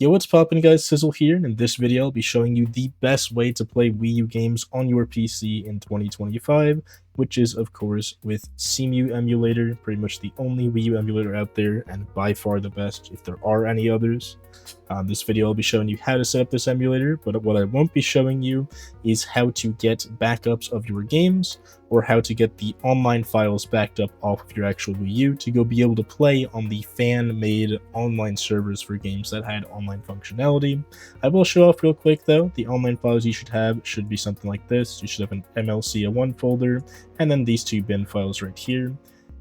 Yo, what's poppin' guys, Sizzle here, and in this video I'll be showing you the best way to play Wii U games on your PC in 2025, which is of course with Cemu emulator, pretty much the only Wii U emulator out there, and by far the best if there are any others. This video I'll be showing you how to set up this emulator, but what I won't be showing you is how to get backups of your games, or how to get the online files backed up off of your actual Wii U to go be able to play on the fan-made online servers for games that had online functionality. I will show off real quick though, the online files you should have should be something like this. You should have an MLC1 folder, and then these two bin files right here.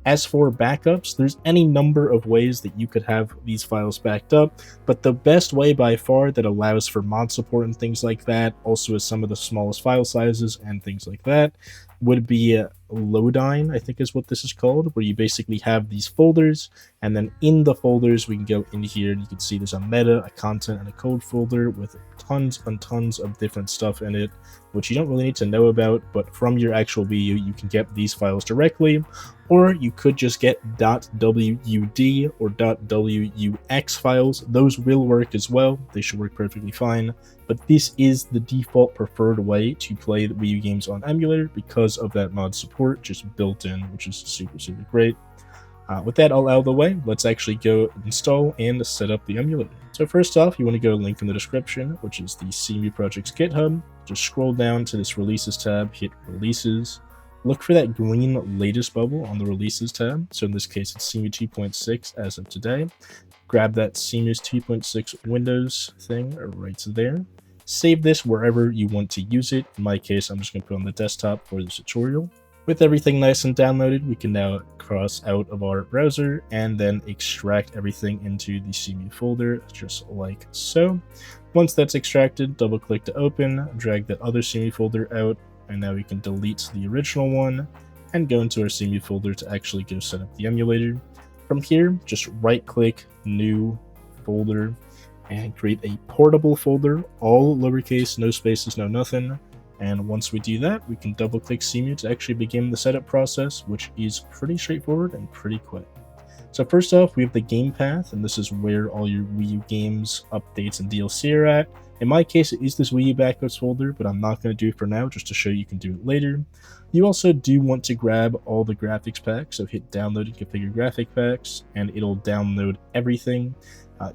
As for backups, there's any number of ways that you could have these files backed up, but the best way by far that allows for mod support and things like that, also with some of the smallest file sizes and things like that, would be Loadine, I think is what this is called, where you basically have these folders, and then in the folders we can go in here and you can see there's a meta, a content, and a code folder with tons and tons of different stuff in it, which you don't really need to know about, but from your actual Wii U you can get these files directly, or you could just get .wud or .wux files. Those will work as well, they should work perfectly fine, but this is the default preferred way to play the Wii U games on emulator because of that mod support just built in, which is super great. With that all out of the way, let's actually go install and set up the emulator. So first off, you want to go link in the description, which is the Cemu project's GitHub. Just scroll down to this releases tab, hit releases. Look for that green latest bubble on the releases tab. So in this case, it's Cemu 2.6 as of today. Grab that Cemu's 2.6 Windows thing right there. Save this wherever you want to use it. In my case, I'm just going to put it on the desktop for this tutorial. With everything nice and downloaded, we can now cross out of our browser and then extract everything into the Cemu folder, just like so. Once that's extracted, double click to open, drag that other Cemu folder out, and now we can delete the original one and go into our Cemu folder to actually go set up the emulator. From here, just right click, new folder, and create a portable folder, all lowercase, no spaces, no nothing. And once we do that, we can double click Cemu to actually begin the setup process, which is pretty straightforward and pretty quick. So first off, we have the game path, and this is where all your Wii U games, updates, and DLC are at. In my case, it is this Wii U backups folder, but I'm not going to do it for now, just to show you can do it later. You also do want to grab all the graphics packs, so hit download and configure graphic packs, and it'll download everything.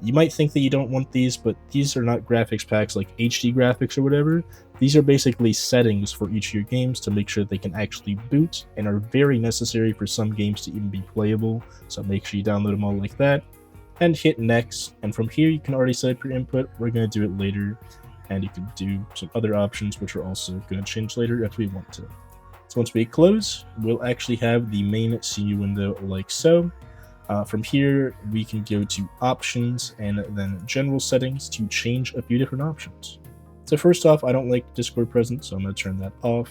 You might think that you don't want these, but these are not graphics packs like HD graphics or whatever. These are basically settings for each of your games to make sure they can actually boot, and are very necessary for some games to even be playable, so make sure you download them all like that. And hit next, and from here you can already set up your input. We're going to do it later, and you can do some other options which are also going to change later if we want to. So once we close, we'll actually have the main Cemu window like so. From here, we can go to options and then general settings to change a few different options. So first off, I don't like Discord presence, so I'm going to turn that off.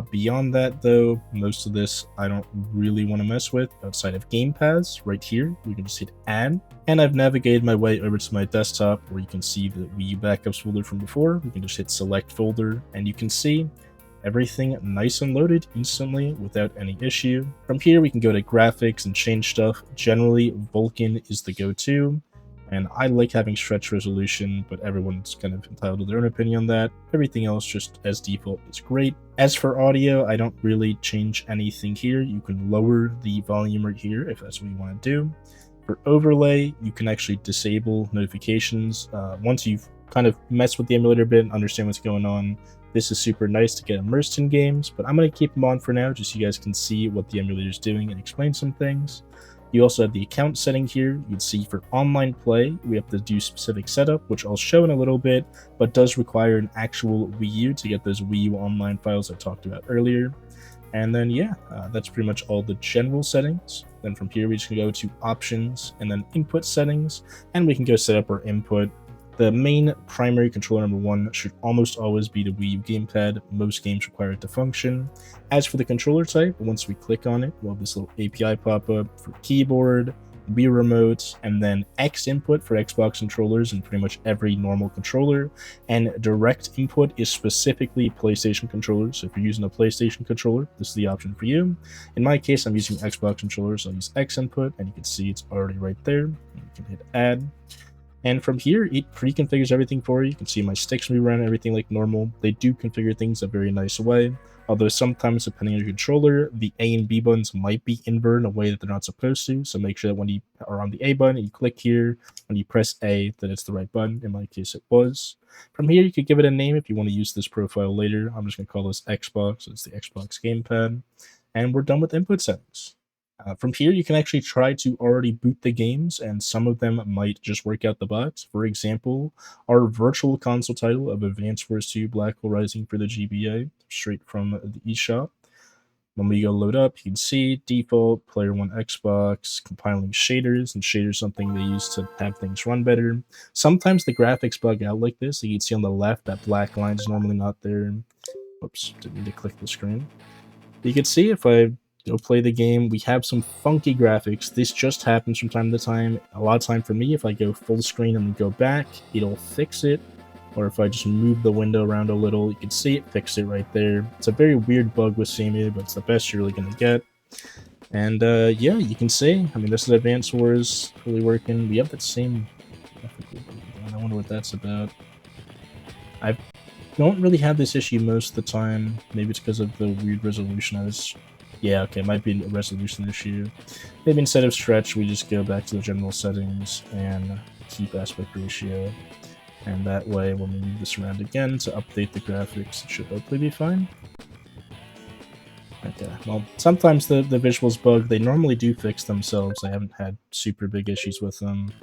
Beyond that though, most of this I don't really want to mess with. Outside of Gamepads, right here, we can just hit add. And I've navigated my way over to my desktop where you can see the Wii U backups folder from before. We can just hit select folder, and you can see everything nice and loaded instantly without any issue. From here we can go to graphics and change stuff. Generally Vulkan is the go-to, and I like having stretch resolution, but everyone's kind of entitled to their own opinion on that. Everything else just as default is great. As for audio, I don't really change anything here. You can lower the volume right here if that's what you want to do. For overlay, you can actually disable notifications. Once you've kind of messed with the emulator a bit and understand what's going on, this is super nice to get immersed in games, but I'm going to keep them on for now just so you guys can see what the emulator is doing and explain some things. You also have the account setting here. You can see for online play, we have to do specific setup, which I'll show in a little bit, but does require an actual Wii U to get those Wii U online files I talked about earlier. And then yeah, that's pretty much all the general settings. Then from here, we just can go to options and then input settings, and we can go set up our input. The main primary controller number one should almost always be the Wii U gamepad. Most games require it to function. As for the controller type, once we click on it, we'll have this little API pop up for keyboard, Wii remote, and then X input for Xbox controllers and pretty much every normal controller. And direct input is specifically PlayStation controllers. So if you're using a PlayStation controller, this is the option for you. In my case, I'm using Xbox controllers, so I'll use X input, and you can see it's already right there. You can hit add. And from here, it pre-configures everything for you. You can see my sticks rerun everything like normal. They do configure things a very nice way. Although sometimes, depending on your controller, the A and B buttons might be inverted in a way that they're not supposed to. So make sure that when you are on the A button, you click here. When you press A, that it's the right button. In my case, it was. From here, you could give it a name if you want to use this profile later. I'm just going to call this Xbox. So it's the Xbox Gamepad. And we're done with input settings. From here, you can actually try to already boot the games, and some of them might just work out the box. For example, our virtual console title of Advance Wars 2 Black Hole Rising for the GBA, straight from the eShop. When we go load up, you can see default, player 1 Xbox, compiling shaders, and shaders something they use to have things run better. Sometimes the graphics bug out like this. You can see on the left, that black line is normally not there. Whoops, didn't need to click the screen. You can see if I go play the game, we have some funky graphics. This just happens from time to time. A lot of time for me, if I go full screen and then go back, it'll fix it. Or if I just move the window around a little, you can see it fix it right there. It's a very weird bug with Cemu, but it's the best you're really going to get. And yeah, you can see, I mean, this is Advance Wars fully working. We have that same graphical bug. I wonder what that's about. I don't really have this issue most of the time. Maybe it's because of the weird resolution I was... Yeah, okay, it might be a resolution issue. Maybe instead of stretch, we just go back to the general settings and keep aspect ratio. And that way, when we move this around again to update the graphics, it should hopefully be fine. Okay, well, sometimes the visuals bug, they normally do fix themselves. I haven't had super big issues with them.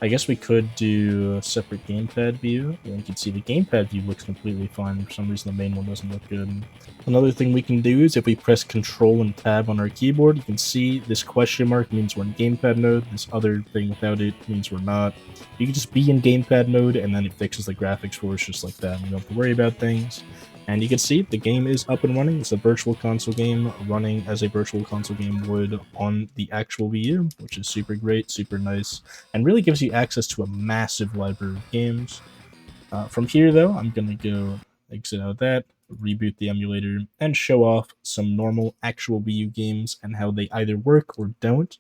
I guess we could do a separate gamepad view. And you can see the gamepad view looks completely fine. For some reason, the main one doesn't look good. Another thing we can do is if we press Control and Tab on our keyboard, you can see this question mark means we're in gamepad mode. This other thing without it means we're not. You can just be in gamepad mode, and then it fixes the graphics for us just like that. You don't have to worry about things. And you can see the game is up and running. It's a virtual console game running as a virtual console game would on the actual Wii U, which is super great, super nice, and really gives you access to a massive library of games. From here, though, I'm going to go exit out of that, reboot the emulator, and show off some normal actual Wii U games and how they either work or don't.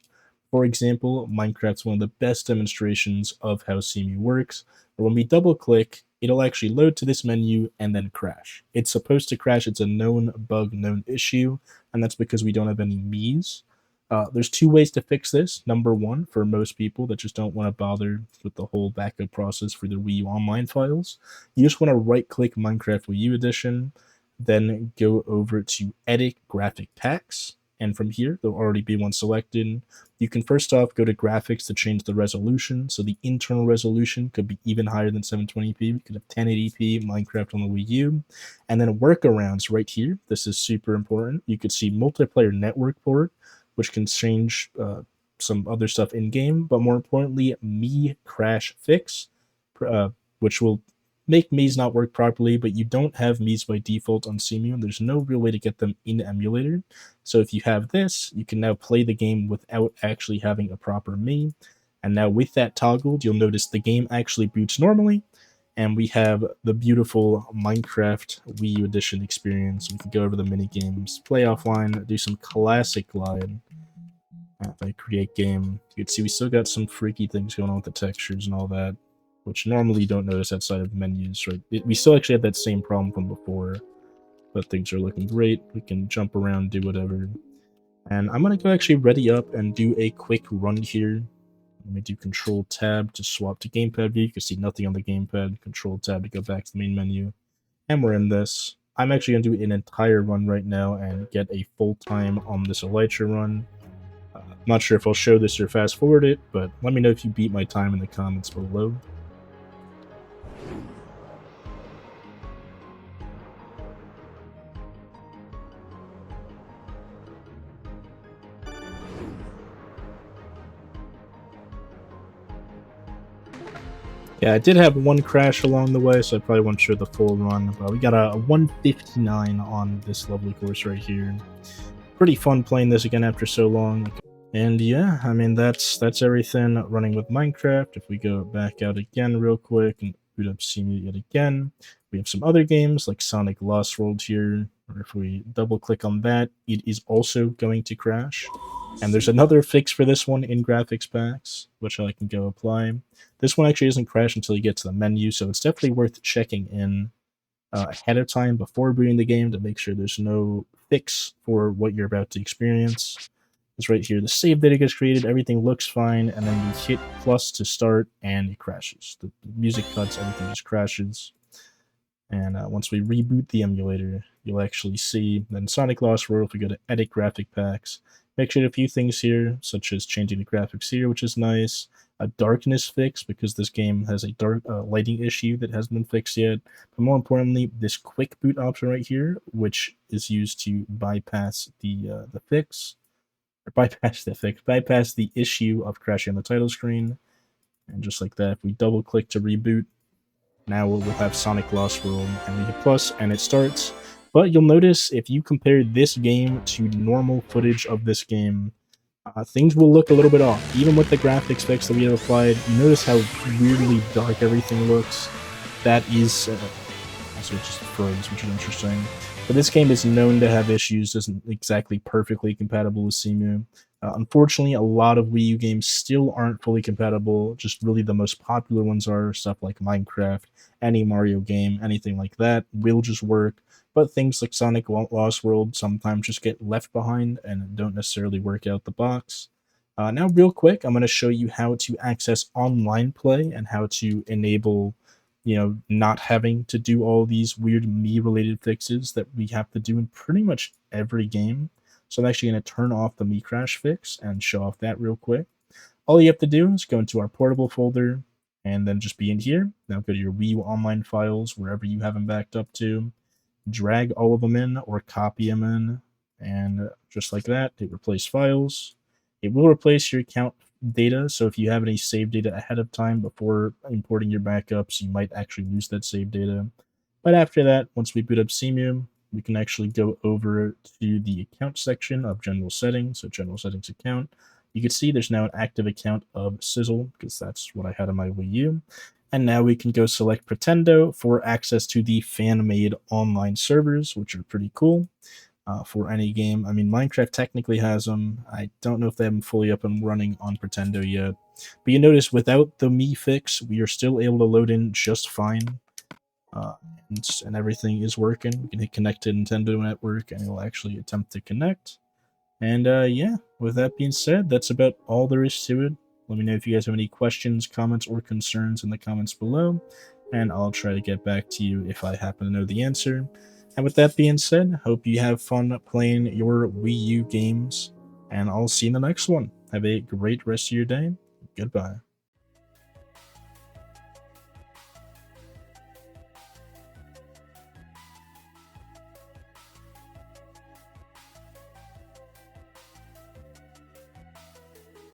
For example, Minecraft's one of the best demonstrations of how Cemu works, where when we double-click, it'll actually load to this menu and then crash. It's supposed to crash. It's a known bug, known issue, and that's because we don't have any Mii's. There's two ways to fix this. Number one, for most people that just don't want to bother with the whole backup process for their Wii U online files, you just want to right-click Minecraft Wii U Edition, then go over to Edit Graphic Packs, and from here, there'll already be one selected. You can first off go to graphics to change the resolution, so the internal resolution could be even higher than 720p. We could have 1080p Minecraft on the Wii U. And then workarounds right here. This is super important. You could see multiplayer network port, which can change some other stuff in-game, but more importantly, Mii Crash Fix, which will make Mii's not work properly, but you don't have Mii's by default on Cemu, and there's no real way to get them in emulator. So if you have this, you can now play the game without actually having a proper Mii. And now with that toggled, you'll notice the game actually boots normally, and we have the beautiful Minecraft Wii U Edition experience. We can go over the mini games, play offline, do some classic glide. If I create game, you can see we still got some freaky things going on with the textures and all that, which normally you don't notice outside of menus, right? We still actually have that same problem from before, but things are looking great. We can jump around, do whatever. And I'm going to go actually ready up and do a quick run here. Let me do Control-Tab to swap to gamepad view. You can see nothing on the gamepad. Control-Tab to go back to the main menu. And we're in this. I'm actually going to do an entire run right now and get a full time on this Elytra run. Not sure if I'll show this or fast forward it, but let me know if you beat my time in the comments below. Yeah, I did have one crash along the way, so I probably won't show the full run, but we got a 159 on this lovely course right here. Pretty fun playing this again after so long. And yeah, I mean, that's everything running with Minecraft. If we go back out again real quick and boot up Cemu yet again, we have some other games like Sonic Lost World here. or if we double click on that, it is also going to crash. And there's another fix for this one in graphics packs, which I can go apply. This one actually doesn't crash until you get to the menu, so it's definitely worth checking in ahead of time before booting the game to make sure there's no fix for what you're about to experience. It's right here. The save data gets created, everything looks fine, and then you hit plus to start, and it crashes. The music cuts, everything just crashes. And once we reboot the emulator, you'll actually see then Sonic Lost World. If we go to Edit Graphic Packs, make sure a few things here, such as changing the graphics here, which is nice. A darkness fix, because this game has a dark lighting issue that hasn't been fixed yet. But more importantly, this quick boot option right here, which is used to bypass the fix, or bypass the issue of crashing on the title screen. And just like that, if we double click to reboot, now we'll have Sonic Lost World, and we hit plus, and it starts. But you'll notice if you compare this game to normal footage of this game, things will look a little bit off. Even with the graphics fix that we have applied, you notice how weirdly dark everything looks. That is also just froze, which is interesting. But this game is known to have issues, isn't exactly perfectly compatible with Cemu. Unfortunately, a lot of Wii U games still aren't fully compatible. Just really the most popular ones are stuff like Minecraft, any Mario game, anything like that will just work. But things like Sonic Lost World sometimes just get left behind and don't necessarily work out the box. Now, real quick, I'm going to show you how to access online play and how to enable, not having to do all these weird Mii-related fixes that we have to do in pretty much every game. So I'm actually going to turn off the Mii Crash fix and show off that real quick. All you have to do is go into our portable folder and then just be in here. Now go to your Wii U online files, wherever you have them backed up to. Drag all of them in or copy them in, and just like that, hit replace files. It will replace your account data, so if you have any save data ahead of time before importing your backups, you might actually lose that save data. But after that, once we boot up Cemu, we can actually go over to the account section of general settings, so general settings account. You can see there's now an active account of Sizzle, because that's what I had on my Wii U. And now we can go select Pretendo for access to the fan-made online servers, which are pretty cool for any game. I mean, Minecraft technically has them. I don't know if they have them fully up and running on Pretendo yet. But you notice without the Mii fix, we are still able to load in just fine. And everything is working. We can hit connect to Nintendo Network, and it will actually attempt to connect. And yeah, with that being said, that's about all there is to it. Let me know if you guys have any questions, comments, or concerns in the comments below, and I'll try to get back to you if I happen to know the answer. And with that being said, hope you have fun playing your Wii U games, and I'll see you in the next one. Have a great rest of your day. Goodbye.